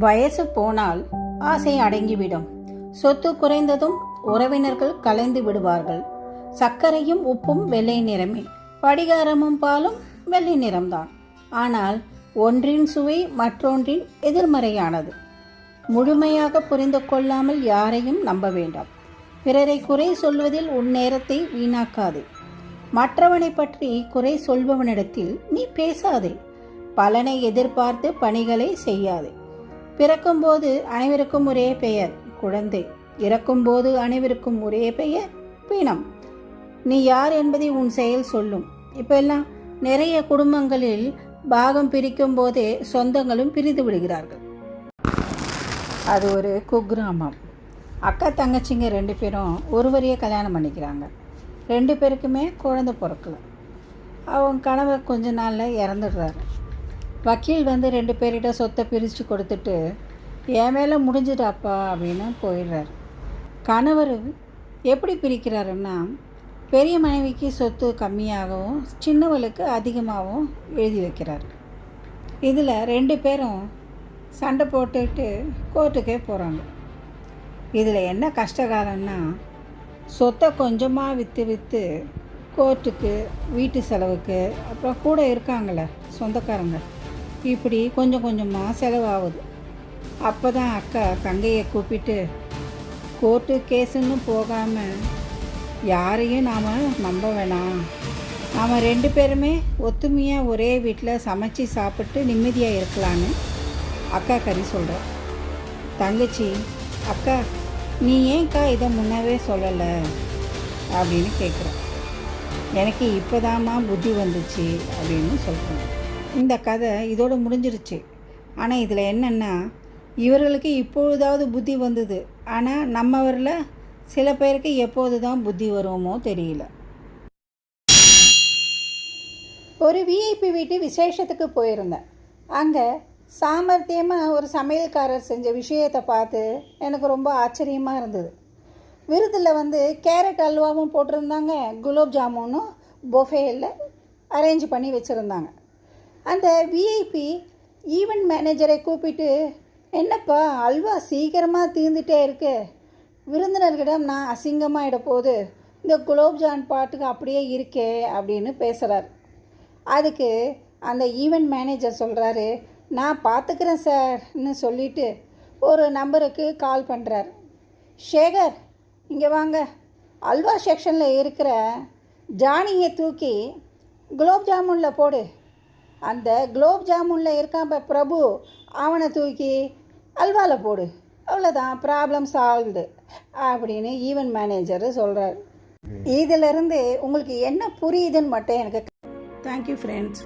வயசு போனால் ஆசை அடங்கிவிடும். சொத்து குறைந்ததும் உறவினர்கள் கலைந்து விடுவார்கள். சர்க்கரையும் உப்பும் வெள்ளை நிறமே, படிகாரமும் பாலும் வெள்ளை நிறம்தான். ஆனால் ஒன்றின் சுவை மற்றொன்றின் எதிர்மறையானது. முழுமையாக புரிந்து கொள்ளாமல் யாரையும் நம்ப வேண்டாம். பிறரை குறை சொல்வதில் உன் நேரத்தை வீணாக்காதே. மற்றவனை பற்றி குறை சொல்பவனிடத்தில் நீ பேசாதே. பலனை எதிர்பார்த்து பணிகளை செய்யாதே. பிறக்கும்போது அனைவருக்கும் ஒரே பெயர் குழந்தை, இறக்கும்போது அனைவருக்கும் ஒரே பெயர் பிணம். நீ யார் என்பதை உன் செயல் சொல்லும். இப்போ எல்லாம் நிறைய குடும்பங்களில் பாகம் பிரிக்கும் போதே சொந்தங்களும் பிரிந்து விடுகிறார்கள். அது ஒரு குக்கிராமம். அக்கா தங்கச்சிங்க 2 பேரும் ஒருவரையே கல்யாணம் பண்ணிக்கிறாங்க. 2 பேருக்குமே குழந்தை பிறக்கல. அவங்க கணவர் கொஞ்ச நாளில் இறந்துடுறாரு. வக்கீல் வந்து 2 பேர்கிட்ட சொத்தை பிரித்து கொடுத்துட்டு என் மேலே முடிஞ்சிடாப்பா அப்படின்னு போயிடுறாரு. கணவர் எப்படி பிரிக்கிறாருன்னா, பெரிய மனைவிக்கு சொத்து கம்மியாகவும் சின்னவளுக்கு அதிகமாகவும் எழுதி வைக்கிறார். இதில் 2 பேரும் சண்டை போட்டுட்டு கோர்ட்டுக்கே போகிறாங்க. இதில் என்ன கஷ்டகாலம்னா, சொத்தை கொஞ்சமாக விற்று கோர்ட்டுக்கு, வீட்டு செலவுக்கு, அப்புறம் கூட இருக்காங்களே சொந்தக்காரங்க, இப்படி கொஞ்சம் கொஞ்சமாக செலவாகுது. அப்போ தான் அக்கா தங்கையை கூப்பிட்டு, கோர்ட்டு கேஸுன்னு போகாமல் யாரையும் நாம் நம்ப வேணாம், நாம் 2 பேருமே ஒத்துமையாக ஒரே வீட்டில் சமைச்சு சாப்பிட்டு நிம்மதியாக இருக்கலான்னு அக்கா கறி சொல்கிறார். தங்கச்சி, அக்கா நீ ஏன்க்கா இதை முன்னவே சொல்லலை அப்படின்னு கேட்குறேன். எனக்கு இப்போதாம்மா புத்தி வந்துச்சு அப்படின்னு சொல்கிறேன். இந்த கதை இதோடு முடிஞ்சிருச்சு. ஆனால் இதில் என்னென்னா, இவர்களுக்கு இப்பொழுதாவது புத்தி வந்தது. ஆனால் நம்மவரில் சில பேருக்கு எப்போது தான் புத்தி வருமோ தெரியல. ஒரு விஐபி வீட்டு விசேஷத்துக்கு போயிருந்தேன். அங்கே சாமர்த்தியமாக ஒரு சமையல்காரர் செஞ்ச விஷயத்தை பார்த்து எனக்கு ரொம்ப ஆச்சரியமாக இருந்தது. விருதில் வந்து கேரட் அல்வாவும் போட்டிருந்தாங்க, குலோப் ஜாமுனும் பொஃபேயில் அரேஞ்ச் பண்ணி வச்சுருந்தாங்க. அந்த விஐபி ஈவெண்ட் மேனேஜரை கூப்பிட்டு, என்னப்பா அல்வா சீக்கிரமாக தீர்ந்துட்டே இருக்கு, விருந்தினர்களிடம் நான் அசிங்கமாகிட போது, இந்த குலோப்ஜான் பாட்டுக்கு அப்படியே இருக்கே அப்படின்னு பேசுகிறார். அதுக்கு அந்த ஈவெண்ட் மேனேஜர் சொல்கிறாரு, நான் பார்த்துக்கிறேன் சார்னு சொல்லிவிட்டு ஒரு நம்பருக்கு கால் பண்ணுறார். சேகர் இங்கே வாங்க, அல்வா செக்ஷனில் இருக்கிற ஜானியை தூக்கி குலோப் ஜாமுனில் போடு. அந்த குலோப் ஜாமுனில் இருக்கான் இப்போ பிரபு, அவனை தூக்கி அல்வாவில் போடு. அவ்வளோதான், ப்ராப்ளம் சால்வ்டு அப்படின்னு ஈவெண்ட் மேனேஜர் சொல்கிறார். இதிலிருந்து உங்களுக்கு என்ன புரியுதுன்னு மட்டும் எனக்கு. Thank you friends.